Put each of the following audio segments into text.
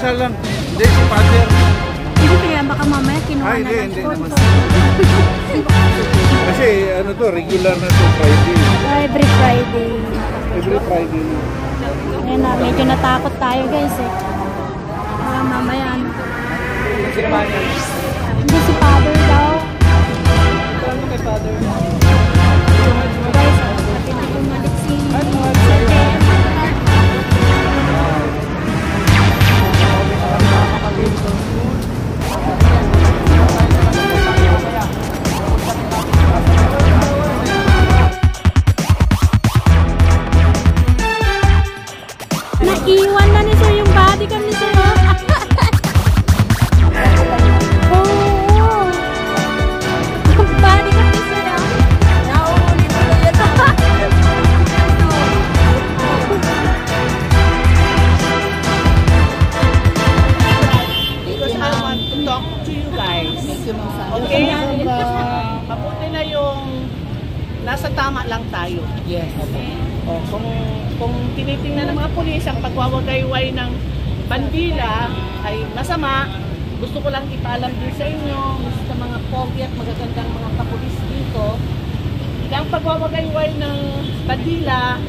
isa lang. Hindi, si Father. Hindi kaya baka mamaya kinuha na lang. Hindi naman. Kasi ano to, regular na to Friday. Every Friday. Every Friday na. Ayan na, medyo natakot tayo guys eh. Mamaya ano. Hindi si Father daw. Ano kay Father? Guys, pati na bumalik si naiwan na ni sir yung body kami sir. Oo. Yung body kami sir. Nauuli mo na yan. Because I want to talk to you guys. Okay? Mabuti na yung nasa tama lang tayo. Yes. O, kung tinitingnan ng mga pulis ang pagwawagayway ng bandila ay masama, gusto ko lang ipaalam din sa inyo, sa mga pogi at magagandang mga kapulis dito, ang pagwawagayway ng bandila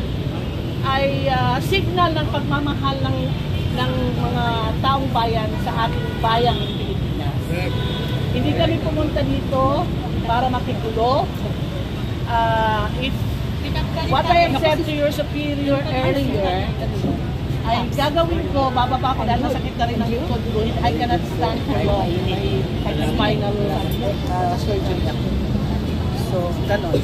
ay signal ng pagmamahal ng mga taong bayan sa ating bayang Pilipinas. Hindi kami pumunta dito para makigulo. What I have said to your superior earlier, ay gagawin ko, bababa ko dahil masakit na rin ang likod ko. I cannot stand for long. May spinal surgery ako. So, ganon.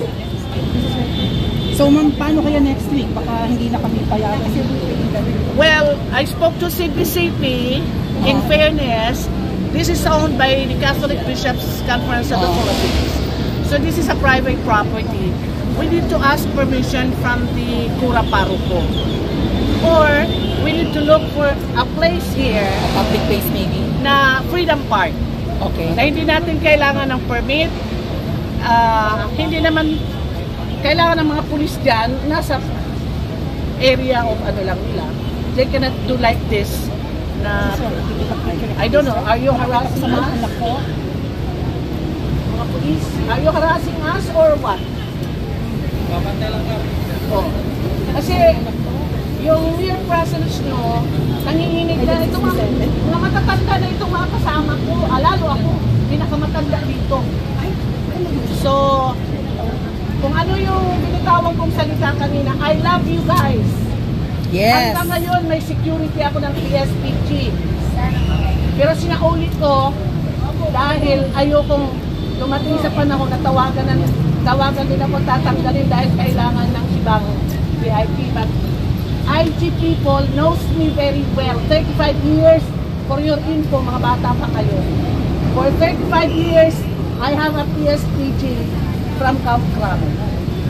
So ma'am, paano kaya next week? Baka hindi na kami payagan. Well, I spoke to CBCP. In fairness, this is owned by the Catholic Bishops' Conference of the Philippines. So this is a private property. We need to ask permission from the Cura Parroco. Or we need to look for a place here, A public place maybe? na Freedom Park. Okay. Na hindi natin kailangan ng permit. Hindi naman kailangan ng mga pulis dyan nasa area of ano lang nila. They cannot do like this na I don't know, are you harassing us? Mga pulis, are you harassing us or what? Papantay lang kami. Oh. Kasi yung mere presence nyo, nanginginig na itong mga matatanda na itong mga kasama ko. Lalo ako, pinakamatanda dito. So, kung ano yung binitawan kong salita kanina, I love you guys. Yes. Hanggang ngayon, may security ako ng PSPG. Pero sinaulit ko, dahil ayokong dumating sa panahon na tawagan din ako tatanggalin dahil kailangan ng ibang VIP. But IG people knows me very well. 35 years, for your info, mga bata pa kayo. For 35 years, I have a PSPG from Camp Crame.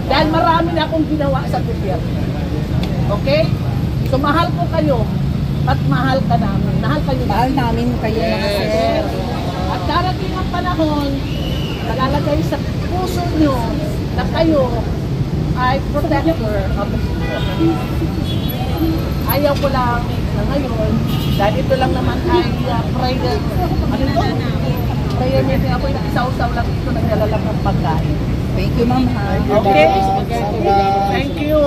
Dahil marami na akong ginawa sa gobyerno. Okay? So mahal ko kayo at mahal ka namin. Mahal kayo namin. Mahal namin kayo mga sir. At darating ang panahon, nalalagay sa puso nyo na kayo ay protector of the people. Ayaw ko lang na ngayon, dahil ito lang naman ay prayer. Ano ito? Prayer meeting. Ako yung isa-usaw lang dito, nagdala ng pagkain. Thank you ma'am. Okay? Thank you.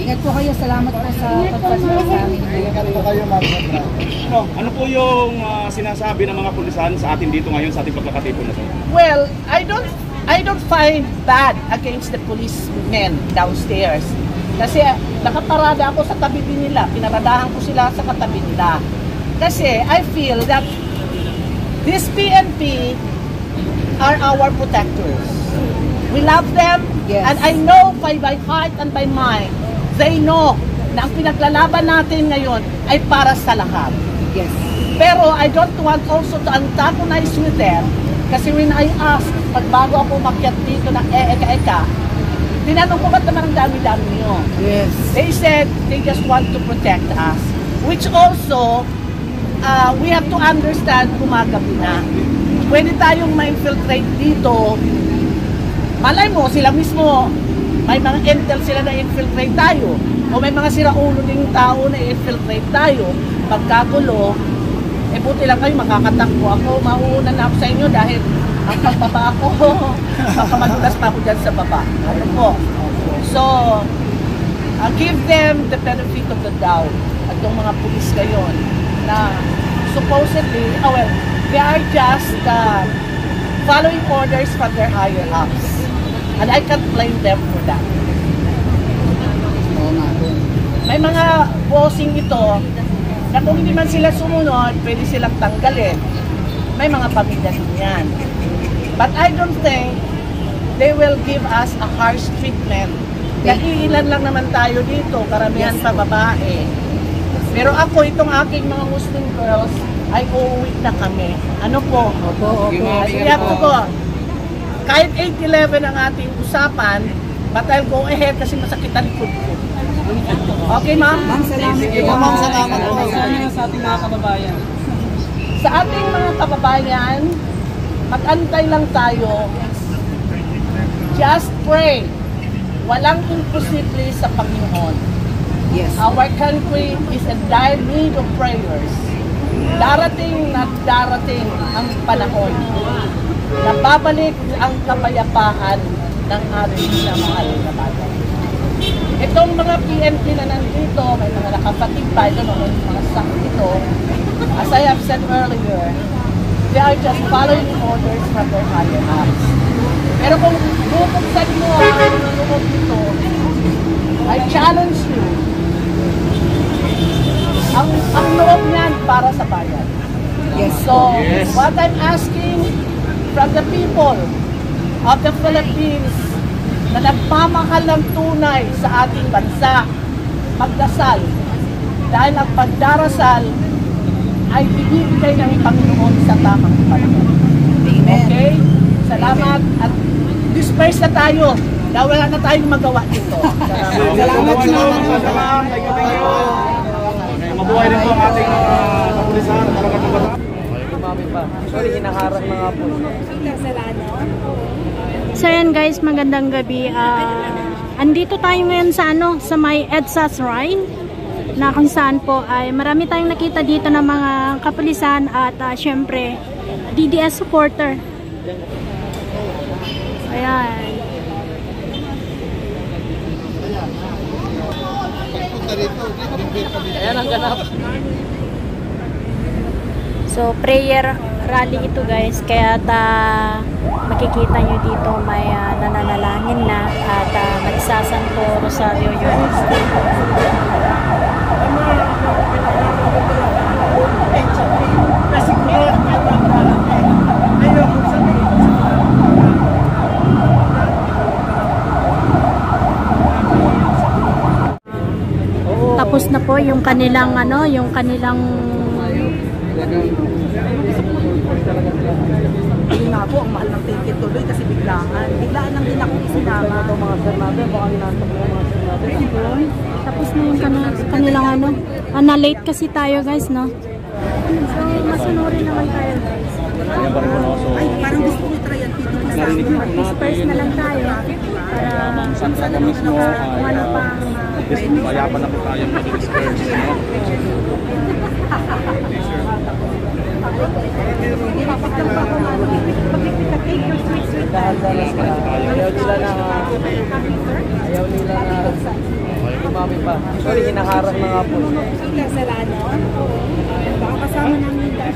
Ingat po kayo. Salamat po sa pagpasok sa amin. Ingat po kayo, ma'am. Ano po yung sinasabi ng mga pulisan sa atin dito ngayon sa ating pagkakatipon na ito? Well, I don't find bad against the policemen downstairs. Kasi nakaparada ako sa tabi din nila. Pinaradahan ko sila sa katabi nila. Kasi I feel that this PNP are our protectors. We love them, yes. And I know by heart and by mind, they know na ang pinaglalaban natin ngayon ay para sa lahat. Yes. Pero I don't want also to antagonize with them kasi when I ask, pag bago ako umakyat dito ng eka-eka, tinanong ko ba't naman ang dami-dami nyo? Yes. They said they just want to protect us. Which also, we have to understand gumagabi na. Pwede tayong ma-infiltrate dito. Malay mo, sila mismo, may mga intel sila na infiltrate tayo. O may mga siraulo ding tao na infiltrate tayo. Pagkagulo, Eh buti lang kayo, makakatakbo ako. Mauuna na ako sa inyo dahil ang pagbaba ko, baka madulas pa ako dyan sa baba. Ano po? So, give them the benefit of the doubt. At yung mga pulis ngayon na supposedly, they are just following orders from their higher ups. And I can't blame them for that. May mga bossing ito na kung hindi man sila sumunod, pwede silang tanggalin. May mga pamilya din yan. But I don't think they will give us a harsh treatment. Ilan lang naman tayo dito, karamihan pa babae. Pero ako, itong aking mga Muslim girls, ay uuwi na kami. Ano po? Opo. You have to go. Kahit 8-11 ang ating usapan, but I'll go ahead kasi masakit ang likod ko. Okay, ma'am? Ma'am, salamat po. Ma'am, salamat po. Sa ating mga kababayan. Sa ating mga kababayan, mag-antay lang tayo. Just pray. Walang imposible sa Panginoon. Yes. Our country is in dire need of prayers. Darating na darating ang panahon na babalik ang kapayapaan ng ating minamahal na bayan. Itong mga PNP na nandito, may mga nakapatid pa, ito mga sakit ito. As I have said earlier, they are just following orders from their higher ups. Pero kung bubuksan mo ang loob nito, I challenge you. Ang loob niyan para sa bayan. Yes. So, what I'm asking from the people of the Philippines na nagmamahal ng tunay sa ating bansa, magdasal. Dahil ang pagdarasal ay ibibigay ng Panginoon sa tamang panahon. Amen. Okay? Salamat at disperse na tayo. Dahil wala na tayong magawa dito. Salamat. Salamat. Thank you. Mabuhay rin po ang ating kapulisan. Talagang kabataan. Mami pa. Sorry, hinaharang na nga po. So yan guys, magandang gabi. Andito tayo ngayon sa sa may EDSA Shrine na kung saan po ay marami tayong nakita dito ng mga kapulisan at syempre DDS supporter. Ayan. Ayan ang ganap. So prayer rally ito guys, kaya makikita nyo dito may nananalangin na at nagsasanto Rosario yun. Tapos na po yung kanilang Ayun nga po, ang mahal ng ticket tuloy kasi biglaan. Biglaan lang din ako isinama. Ito mga sir natin, baka ninasok mo mga sir natin. tapos na yung kanilang na-late kasi tayo guys, no? So masunurin naman tayo guys. Ayan pa rin po, no? So, Ay, parang gusto ko try yan. narinig po Disperse na lang tayo para San Santa mismo ay kung ano pang mayapan na po tayong mag-disperse, no? Ayaw nila na mami pa. Sorry, hinaharang na nga po. baka kasama namin guys.